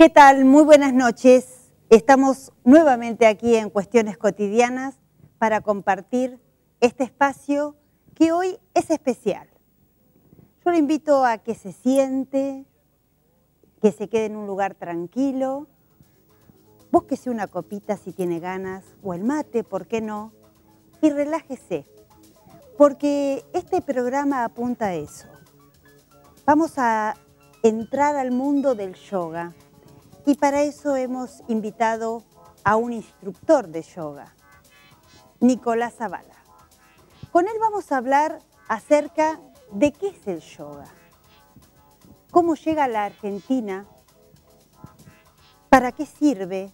¿Qué tal? Muy buenas noches. Estamos nuevamente aquí en Cuestiones Cotidianas para compartir este espacio que hoy es especial. Yo lo invito a que se siente, que se quede en un lugar tranquilo, búsquese una copita si tiene ganas, o el mate, ¿por qué no? Y relájese, porque este programa apunta a eso. Vamos a entrar al mundo del yoga y para eso hemos invitado a un instructor de yoga, Nicolás Zavala. Con él vamos a hablar acerca de qué es el yoga, cómo llega a la Argentina, para qué sirve,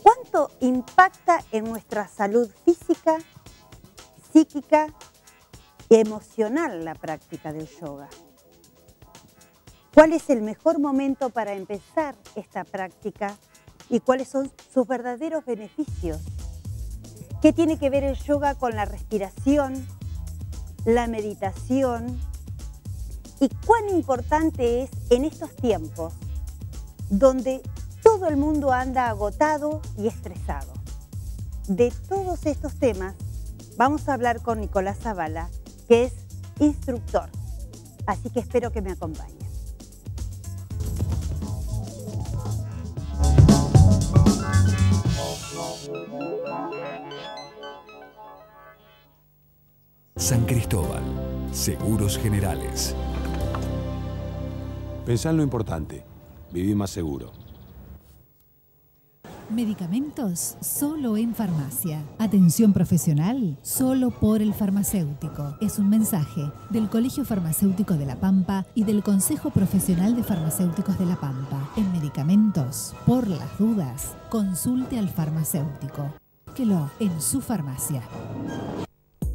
cuánto impacta en nuestra salud física, psíquica y emocional la práctica del yoga. ¿Cuál es el mejor momento para empezar esta práctica y cuáles son sus verdaderos beneficios? ¿Qué tiene que ver el yoga con la respiración, la meditación? ¿Y cuán importante es en estos tiempos donde todo el mundo anda agotado y estresado? De todos estos temas vamos a hablar con Nicolás Zavala, que es instructor. Así que espero que me acompañe. San Cristóbal, Seguros Generales. Pensá en lo importante, viví más seguro. Medicamentos solo en farmacia. Atención profesional solo por el farmacéutico. Es un mensaje del Colegio Farmacéutico de La Pampa y del Consejo Profesional de Farmacéuticos de La Pampa. En medicamentos, por las dudas, consulte al farmacéutico. Búsquelo en su farmacia.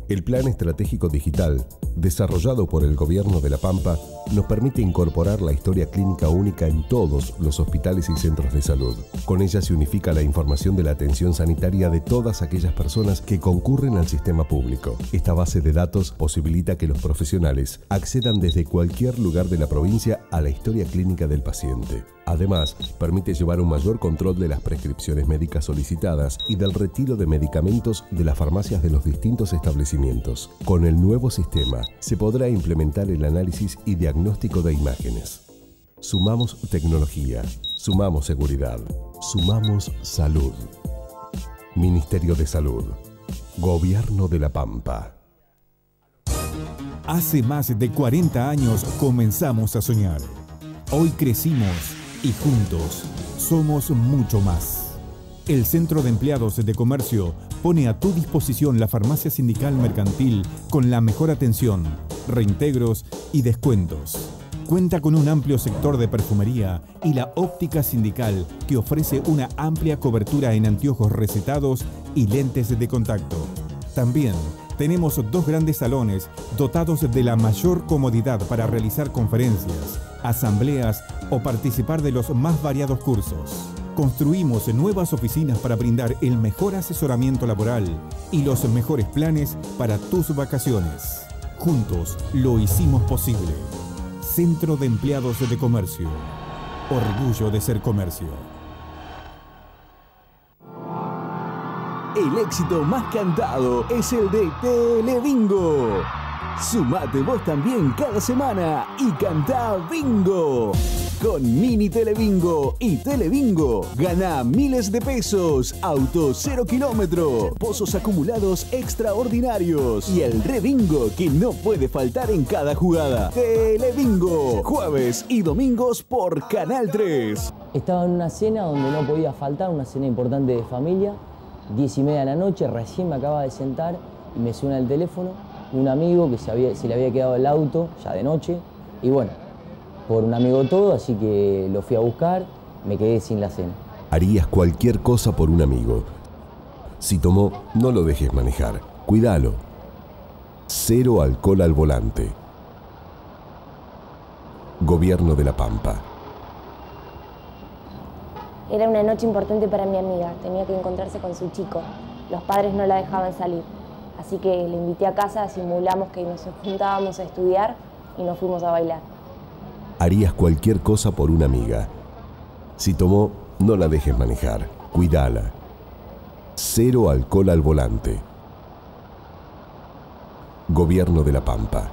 El Plan Estratégico Digital, desarrollado por el Gobierno de La Pampa, nos permite incorporar la historia clínica única en todos los hospitales y centros de salud. Con ella se unifica la información de la atención sanitaria de todas aquellas personas que concurren al sistema público. Esta base de datos posibilita que los profesionales accedan desde cualquier lugar de la provincia a la historia clínica del paciente. Además, permite llevar un mayor control de las prescripciones médicas solicitadas y del retiro de medicamentos de las farmacias de los distintos establecimientos. Con el nuevo sistema, se podrá implementar el análisis y diagnóstico de imágenes. Sumamos tecnología, sumamos seguridad, sumamos salud. Ministerio de Salud. Gobierno de La Pampa. Hace más de 40 años comenzamos a soñar. Hoy crecimos y juntos somos mucho más. El Centro de Empleados de Comercio pone a tu disposición la farmacia sindical mercantil con la mejor atención, reintegros y descuentos. Cuenta con un amplio sector de perfumería y la óptica sindical que ofrece una amplia cobertura en anteojos recetados y lentes de contacto. También tenemos 2 grandes salones dotados de la mayor comodidad para realizar conferencias, asambleas o participar de los más variados cursos. Construimos nuevas oficinas para brindar el mejor asesoramiento laboral y los mejores planes para tus vacaciones. Juntos lo hicimos posible. Centro de Empleados de Comercio. Orgullo de ser comercio. El éxito más cantado es el de Telebingo. Sumate vos también cada semana y cantá bingo. Con Mini Telebingo y Telebingo, gana miles de pesos, auto 0 kilómetro, pozos acumulados extraordinarios y el rebingo que no puede faltar en cada jugada. Telebingo, jueves y domingos por Canal 3. Estaba en una cena donde no podía faltar, una cena importante de familia, 10:30 de la noche, recién me acababa de sentar y me suena el teléfono, un amigo que se le había quedado el auto ya de noche y bueno, por un amigo todo, así que lo fui a buscar, me quedé sin la cena. Harías cualquier cosa por un amigo. Si tomó, no lo dejes manejar. Cuídalo. 0 alcohol al volante. Gobierno de La Pampa. Era una noche importante para mi amiga, tenía que encontrarse con su chico. Los padres no la dejaban salir, así que le invité a casa, simulamos que nos juntábamos a estudiar y nos fuimos a bailar. Harías cualquier cosa por una amiga. Si tomó, no la dejes manejar. Cuídala. Cero alcohol al volante. Gobierno de La Pampa.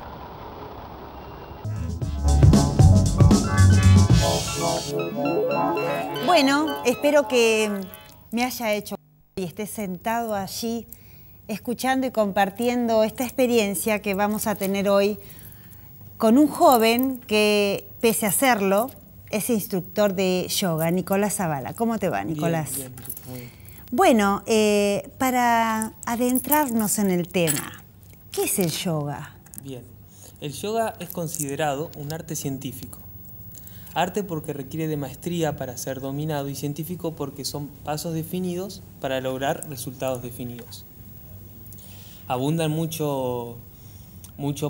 Bueno, espero que me haya hecho y esté sentado allí escuchando y compartiendo esta experiencia que vamos a tener hoy con un joven que, pese a serlo, es instructor de yoga, Nicolás Zavala. ¿Cómo te va, Nicolás? Bien, muy bien. Bueno, para adentrarnos en el tema, ¿qué es el yoga? Bien, el yoga es considerado un arte científico. Arte porque requiere de maestría para ser dominado y científico porque son pasos definidos para lograr resultados definidos. Abundan mucho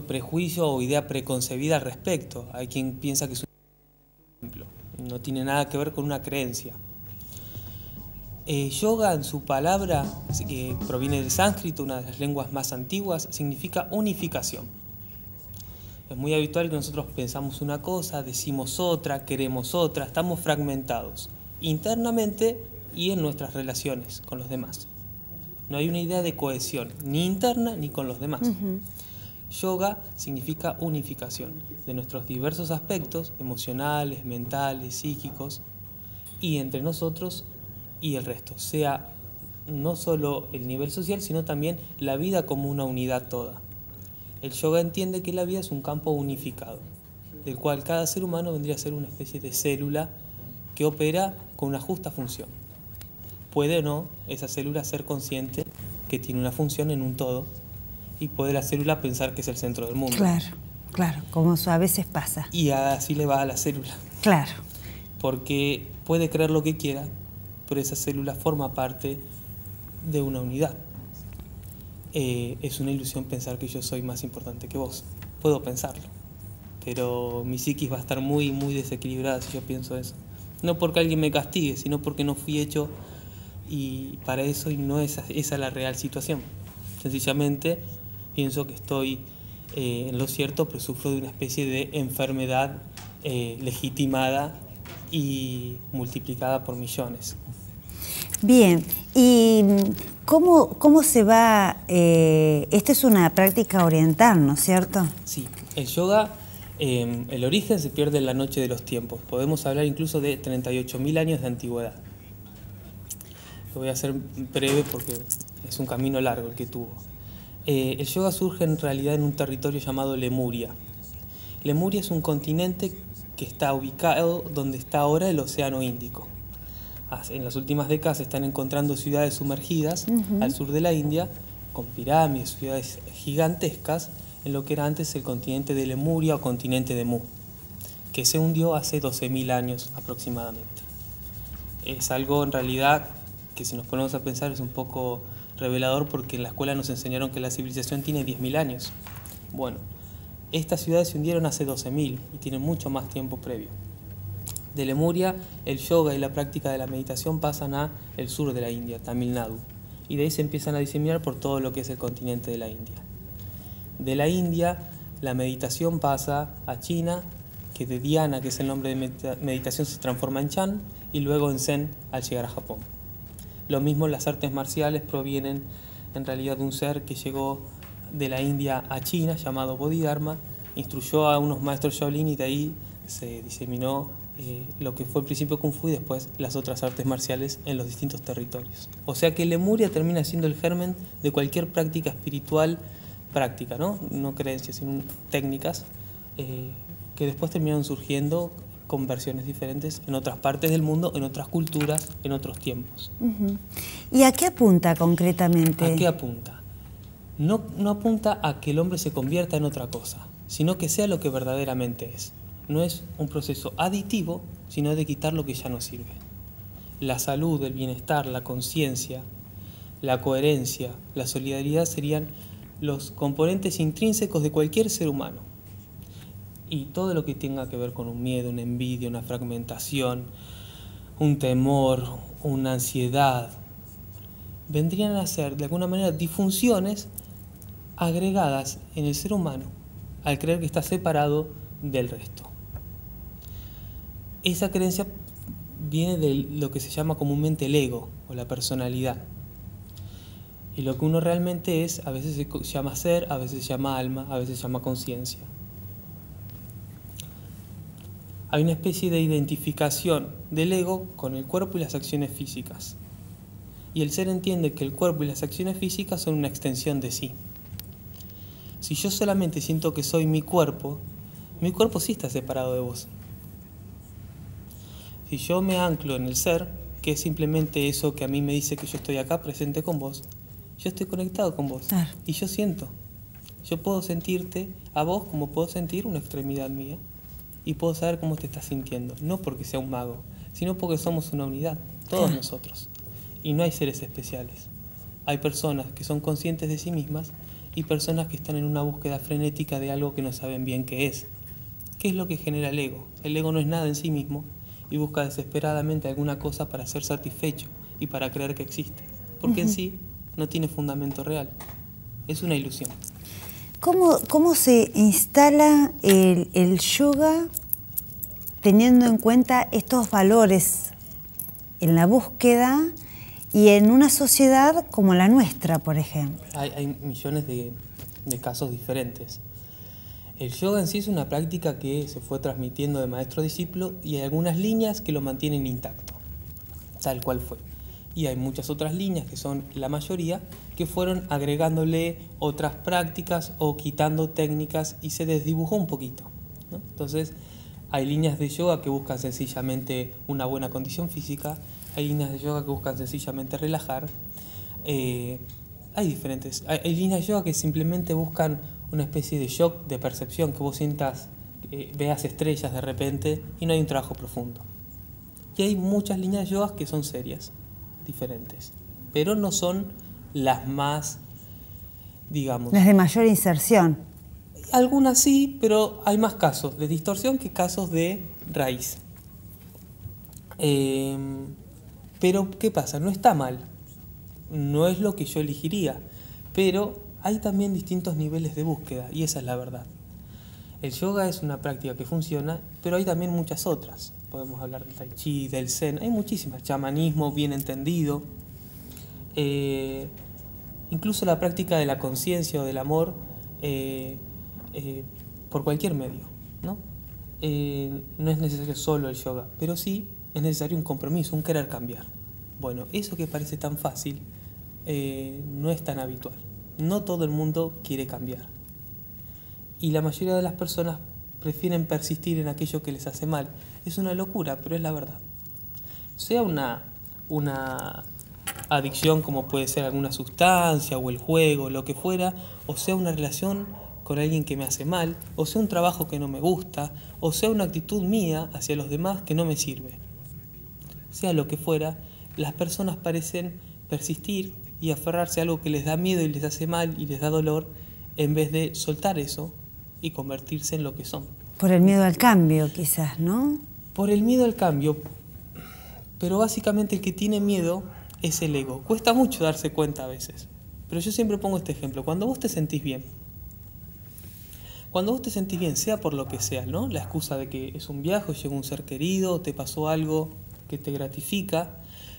prejuicio o idea preconcebida al respecto. Hay quien piensa que es un ejemplo, no tiene nada que ver con una creencia. Yoga, en su palabra, que proviene del sánscrito, una de las lenguas más antiguas, significa unificación. Es muy habitual que nosotros pensamos una cosa, decimos otra, queremos otra, estamos fragmentados internamente y en nuestras relaciones con los demás. No hay una idea de cohesión, ni interna ni con los demás. Yoga significa unificación de nuestros diversos aspectos emocionales, mentales, psíquicos, y entre nosotros y el resto, sea no solo el nivel social, sino también la vida como una unidad toda. El yoga entiende que la vida es un campo unificado, del cual cada ser humano vendría a ser una especie de célula que opera con una justa función. Puede o no esa célula ser consciente que tiene una función en un todo, y puede la célula pensar que es el centro del mundo. Claro, claro, como a veces pasa. Y así le va a la célula. Claro. Porque puede creer lo que quiera, pero esa célula forma parte de una unidad. Es una ilusión pensar que yo soy más importante que vos. Puedo pensarlo, pero mi psiquis va a estar muy desequilibrada si yo pienso eso. No porque alguien me castigue, sino porque no fui hecho y para eso, y no es esa la real situación. Sencillamente pienso que estoy en lo cierto, pero sufro de una especie de enfermedad legitimada y multiplicada por millones. Bien, ¿y cómo se va? Esto es una práctica oriental, ¿no es cierto? Sí, el yoga, el origen se pierde en la noche de los tiempos. Podemos hablar incluso de 38.000 años de antigüedad. Lo voy a hacer breve porque es un camino largo el que tuvo. El yoga surge en realidad en un territorio llamado Lemuria. Lemuria es un continente que está ubicado donde está ahora el Océano Índico. En las últimas décadas se están encontrando ciudades sumergidas al sur de la India, con pirámides, ciudades gigantescas, en lo que era antes el continente de Lemuria o continente de Mu, que se hundió hace 12.000 años aproximadamente. Es algo en realidad que, si nos ponemos a pensar, es un poco revelador, porque en la escuela nos enseñaron que la civilización tiene 10.000 años. Bueno, estas ciudades se hundieron hace 12.000 y tienen mucho más tiempo previo. De Lemuria, el yoga y la práctica de la meditación pasan a el sur de la India, Tamil Nadu, y de ahí se empiezan a diseminar por todo lo que es el continente de la India. De la India, la meditación pasa a China, que de Dhyana, que es el nombre de meditación, se transforma en Chan, y luego en Zen al llegar a Japón. Lo mismo, las artes marciales provienen en realidad de un ser que llegó de la India a China, llamado Bodhidharma, instruyó a unos maestros Shaolin y de ahí se diseminó lo que fue en principio Kung Fu y después las otras artes marciales en los distintos territorios. O sea que Lemuria termina siendo el germen de cualquier práctica espiritual práctica, no creencias, sino técnicas que después terminaron surgiendo con versiones diferentes en otras partes del mundo, en otras culturas, en otros tiempos. ¿Y a qué apunta concretamente? ¿A qué apunta? No apunta a que el hombre se convierta en otra cosa, sino que sea lo que verdaderamente es. No es un proceso aditivo, sino de quitar lo que ya no sirve. La salud, el bienestar, la conciencia, la coherencia, la solidaridad serían los componentes intrínsecos de cualquier ser humano. Y todo lo que tenga que ver con un miedo, una envidia, una fragmentación, un temor, una ansiedad, vendrían a ser de alguna manera disfunciones agregadas en el ser humano al creer que está separado del resto. Esa creencia viene de lo que se llama comúnmente el ego o la personalidad. Y lo que uno realmente es, a veces se llama ser, a veces se llama alma, a veces se llama conciencia. Hay una especie de identificación del ego con el cuerpo y las acciones físicas. Y el ser entiende que el cuerpo y las acciones físicas son una extensión de sí. Si yo solamente siento que soy mi cuerpo sí está separado de vos. Si yo me anclo en el ser, que es simplemente eso que a mí me dice que yo estoy acá presente con vos, yo estoy conectado con vos. Claro. Y yo siento. Yo puedo sentirte a vos como puedo sentir una extremidad mía. Y puedo saber cómo te estás sintiendo. No porque sea un mago, sino porque somos una unidad, todos nosotros. Y no hay seres especiales. Hay personas que son conscientes de sí mismas y personas que están en una búsqueda frenética de algo que no saben bien qué es. ¿Qué es lo que genera el ego? El ego no es nada en sí mismo y busca desesperadamente alguna cosa para ser satisfecho y para creer que existe. Porque en sí no tiene fundamento real. Es una ilusión. ¿Cómo se instala el yoga teniendo en cuenta estos valores en la búsqueda y en una sociedad como la nuestra, por ejemplo? Hay millones de casos diferentes. El yoga en sí es una práctica que se fue transmitiendo de maestro a discípulo y hay algunas líneas que lo mantienen intacto, tal cual fue. Y hay muchas otras líneas, que son la mayoría, que fueron agregándole otras prácticas o quitando técnicas y se desdibujó un poquito, ¿no? Entonces, hay líneas de yoga que buscan sencillamente una buena condición física, hay líneas de yoga que buscan sencillamente relajar, hay diferentes. Hay líneas de yoga que simplemente buscan una especie de shock de percepción, que vos sientas, veas estrellas de repente y no hay un trabajo profundo. Y hay muchas líneas de yoga que son serias, diferentes, pero no son las más, digamos... Las de mayor inserción. Algunas sí, pero hay más casos de distorsión que casos de raíz. Pero, ¿qué pasa? No está mal. No es lo que yo elegiría, pero hay también distintos niveles de búsqueda, y esa es la verdad. El yoga es una práctica que funciona, pero hay también muchas otras. Podemos hablar del tai chi, del zen, hay muchísimas. Chamanismo bien entendido. Incluso la práctica de la conciencia o del amor por cualquier medio, ¿no? No es necesario solo el yoga, pero sí es necesario un compromiso, un querer cambiar. Bueno, eso que parece tan fácil no es tan habitual. No todo el mundo quiere cambiar. Y la mayoría de las personas prefieren persistir en aquello que les hace mal. Es una locura, pero es la verdad. Sea una adicción como puede ser alguna sustancia o el juego, lo que fuera, o sea una relación con alguien que me hace mal, o sea un trabajo que no me gusta, o sea una actitud mía hacia los demás que no me sirve. Sea lo que fuera, las personas parecen persistir y aferrarse a algo que les da miedo y les hace mal y les da dolor, en vez de soltar eso y convertirse en lo que son. Por el miedo al cambio, quizás, ¿no? Por el miedo al cambio, pero básicamente el que tiene miedo es el ego. Cuesta mucho darse cuenta a veces, pero yo siempre pongo este ejemplo. Cuando vos te sentís bien, sea por lo que sea, ¿no? La excusa de que es un viaje, llegó un ser querido, te pasó algo que te gratifica.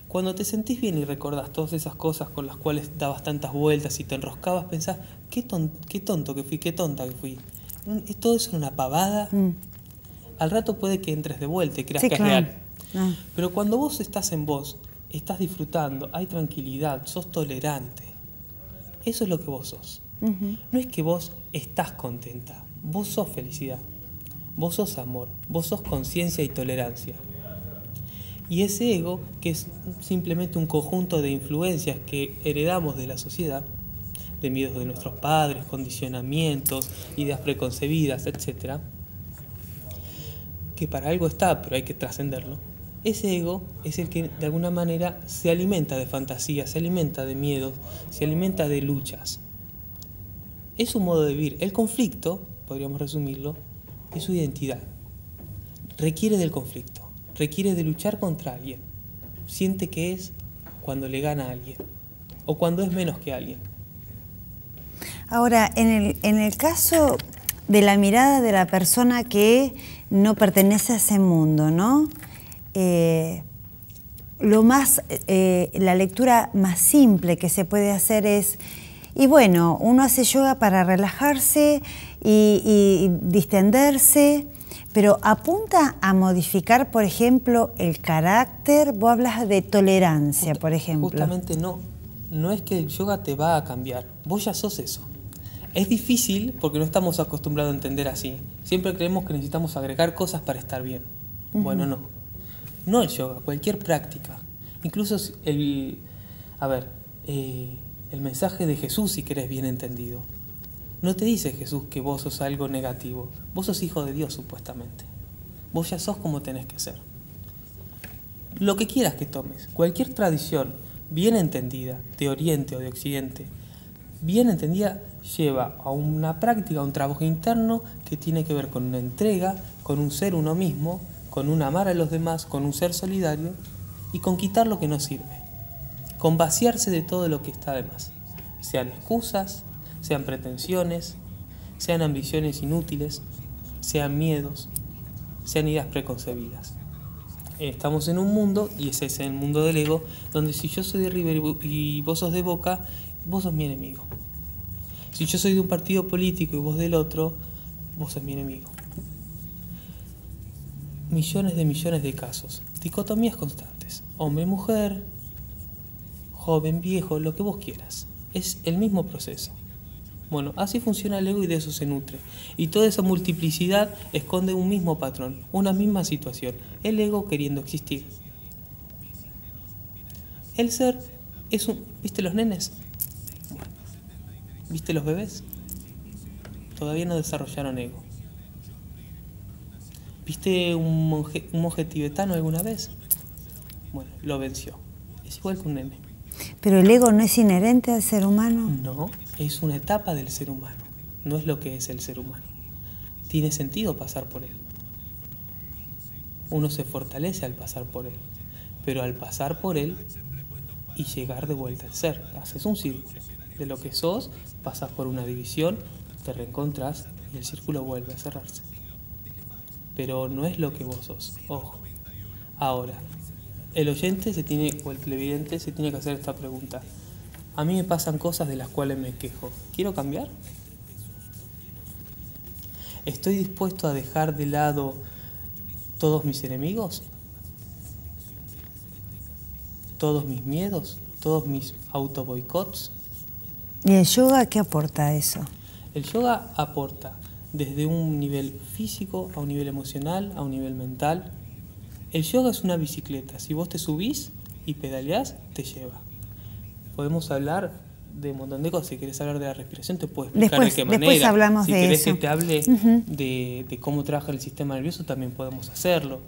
Cuando te sentís bien y recordás todas esas cosas con las cuales dabas tantas vueltas y te enroscabas, pensás, qué tonto que fui, qué tonta que fui. Todo eso es una pavada. Al rato puede que entres de vuelta y creas que es real. Pero cuando vos estás en vos, estás disfrutando, hay tranquilidad, sos tolerante. Eso es lo que vos sos. No es que vos estás contenta, vos sos felicidad, vos sos amor, vos sos conciencia y tolerancia. Y ese ego, que es simplemente un conjunto de influencias que heredamos de la sociedad, de miedos de nuestros padres, condicionamientos, ideas preconcebidas, etc., que para algo está, pero hay que trascenderlo. Ese ego es el que de alguna manera se alimenta de fantasías, se alimenta de miedos, se alimenta de luchas. Es su modo de vivir. El conflicto, podríamos resumirlo, es su identidad. Requiere del conflicto, requiere de luchar contra alguien. Siente que es cuando le gana a alguien o cuando es menos que alguien. Ahora, en el caso de la mirada de la persona que no pertenece a ese mundo, ¿no? la lectura más simple que se puede hacer es, y bueno, uno hace yoga para relajarse y distenderse, pero apunta a modificar, por ejemplo, el carácter. Vos hablas de tolerancia, por ejemplo. Justamente no. No es que el yoga te va a cambiar. Vos ya sos eso. Es difícil porque no estamos acostumbrados a entender así. Siempre creemos que necesitamos agregar cosas para estar bien. Bueno, no. No el yoga, cualquier práctica. Incluso el mensaje de Jesús, si querés bien entendido. No te dice Jesús que vos sos algo negativo. Vos sos hijo de Dios, supuestamente. Vos ya sos como tenés que ser. Lo que quieras que tomes, cualquier tradición bien entendida, de Oriente o de Occidente, bien entendida, lleva a una práctica, a un trabajo interno que tiene que ver con una entrega, con un ser uno mismo, con un amar a los demás, con un ser solidario y con quitar lo que no sirve, con vaciarse de todo lo que está de más, sean excusas, sean pretensiones, sean ambiciones inútiles, sean miedos, sean ideas preconcebidas. Estamos en un mundo, y ese es el mundo del ego, donde si yo soy de River y vos sos de Boca, vos sos mi enemigo. Si yo soy de un partido político y vos del otro, vos sos mi enemigo. Millones de casos, dicotomías constantes, hombre-mujer, joven-viejo, lo que vos quieras. Es el mismo proceso. Bueno, así funciona el ego y de eso se nutre. Y toda esa multiplicidad esconde un mismo patrón, una misma situación, el ego queriendo existir. El ser es un... ¿Viste los nenes? Bueno, ¿viste los bebés? Todavía no desarrollaron ego. ¿Viste un monje tibetano alguna vez? Bueno, lo venció. Es igual que un nene. ¿Pero el ego no es inherente al ser humano? No, es una etapa del ser humano. No es lo que es el ser humano. Tiene sentido pasar por él. Uno se fortalece al pasar por él. Pero al pasar por él y llegar de vuelta al ser, haces un círculo. De lo que sos, pasas por una división, te reencontrás y el círculo vuelve a cerrarse. Pero no es lo que vos sos. Ojo. Ahora, el oyente o el televidente se tiene que hacer esta pregunta. A mí me pasan cosas de las cuales me quejo. ¿Quiero cambiar? ¿Estoy dispuesto a dejar de lado todos mis enemigos? ¿Todos mis miedos? ¿Todos mis autoboicots? ¿Y el yoga qué aporta a eso? El yoga aporta desde un nivel físico a un nivel emocional, a un nivel mental. El yoga es una bicicleta. Si vos te subís y pedaleás, te lleva. Podemos hablar de un montón de cosas. Si querés hablar de la respiración, te puedo explicar de qué manera. Después hablamos de eso. Si querés que te hable de cómo trabaja el sistema nervioso, también podemos hacerlo.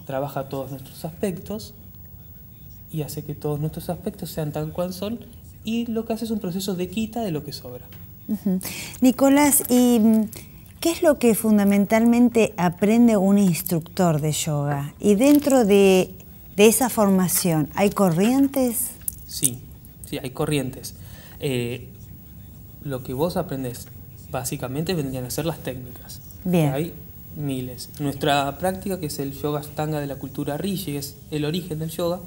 Trabaja todos nuestros aspectos y hace que todos nuestros aspectos sean tal cual son, y lo que hace es un proceso de quita de lo que sobra. Nicolás, ¿y qué es lo que fundamentalmente aprende un instructor de yoga? Y dentro de esa formación, ¿hay corrientes? Sí, hay corrientes. Lo que vos aprendés básicamente vendrían a ser las técnicas. Bien. Hay miles. Nuestra práctica, que es el yoga ashtanga de la cultura rishi, es el origen del yoga,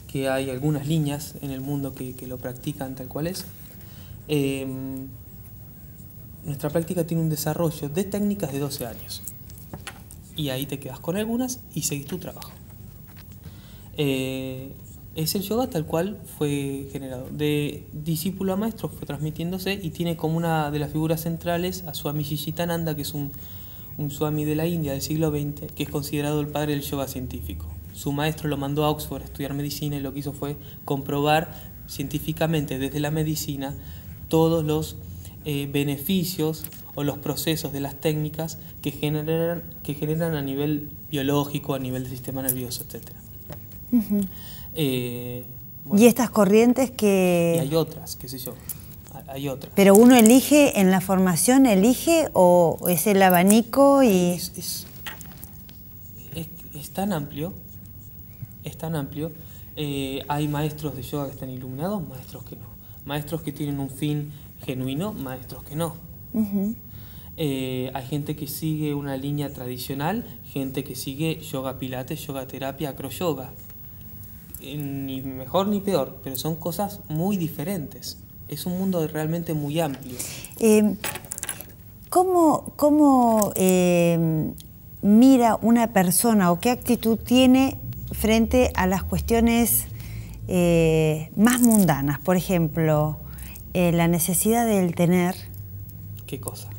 que hay algunas líneas en el mundo que lo practican tal cual es. Nuestra práctica tiene un desarrollo de técnicas de 12 años. Y ahí te quedas con algunas y seguís tu trabajo. Es el yoga tal cual fue generado. De discípulo a maestro fue transmitiéndose, y tiene como una de las figuras centrales a Swami Shitananda, que es un Swami de la India del siglo XX, que es considerado el padre del yoga científico. Su maestro lo mandó a Oxford a estudiar medicina, y lo que hizo fue comprobar científicamente desde la medicina todos los beneficios o los procesos de las técnicas que generan a nivel biológico, a nivel del sistema nervioso, etc. Bueno, ¿y estas corrientes que...? Y hay otras, qué sé yo, hay otras. ¿Pero uno elige en la formación, elige, o es el abanico y...? Es tan amplio, hay maestros de yoga que están iluminados, maestros que no. Maestros que tienen un fin genuino, maestros que no. Hay gente que sigue una línea tradicional, gente que sigue yoga pilates, yoga terapia, acroyoga. Ni mejor ni peor, pero son cosas muy diferentes. Es un mundo realmente muy amplio. ¿Cómo mira una persona o qué actitud tiene frente a las cuestiones más mundanas? Por ejemplo, la necesidad del tener. ¿Qué cosa?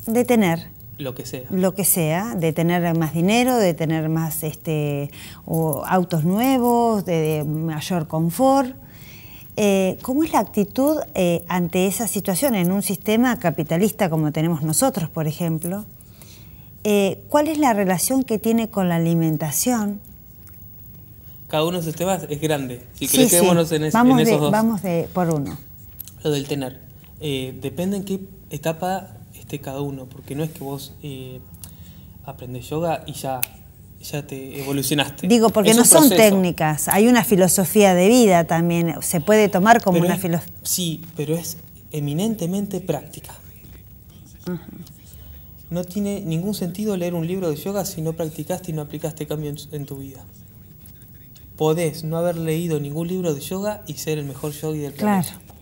De tener. Lo que sea. Lo que sea, de tener más dinero, de tener más o autos nuevos, de mayor confort. ¿Cómo es la actitud ante esa situación en un sistema capitalista como tenemos nosotros, por ejemplo? ¿Cuál es la relación que tiene con la alimentación? Cada uno de esos temas es grande. Si querés quedémonos en esos dos. Vamos por uno. Lo del tener. Depende en qué etapa esté cada uno, porque no es que vos aprendes yoga y ya te evolucionaste. Digo, porque no son técnicas, hay una filosofía de vida también, se puede tomar como una filosofía. Sí, pero es eminentemente práctica. No tiene ningún sentido leer un libro de yoga si no practicaste y no aplicaste cambio en tu vida. Podés no haber leído ningún libro de yoga y ser el mejor yogi del planeta. Claro,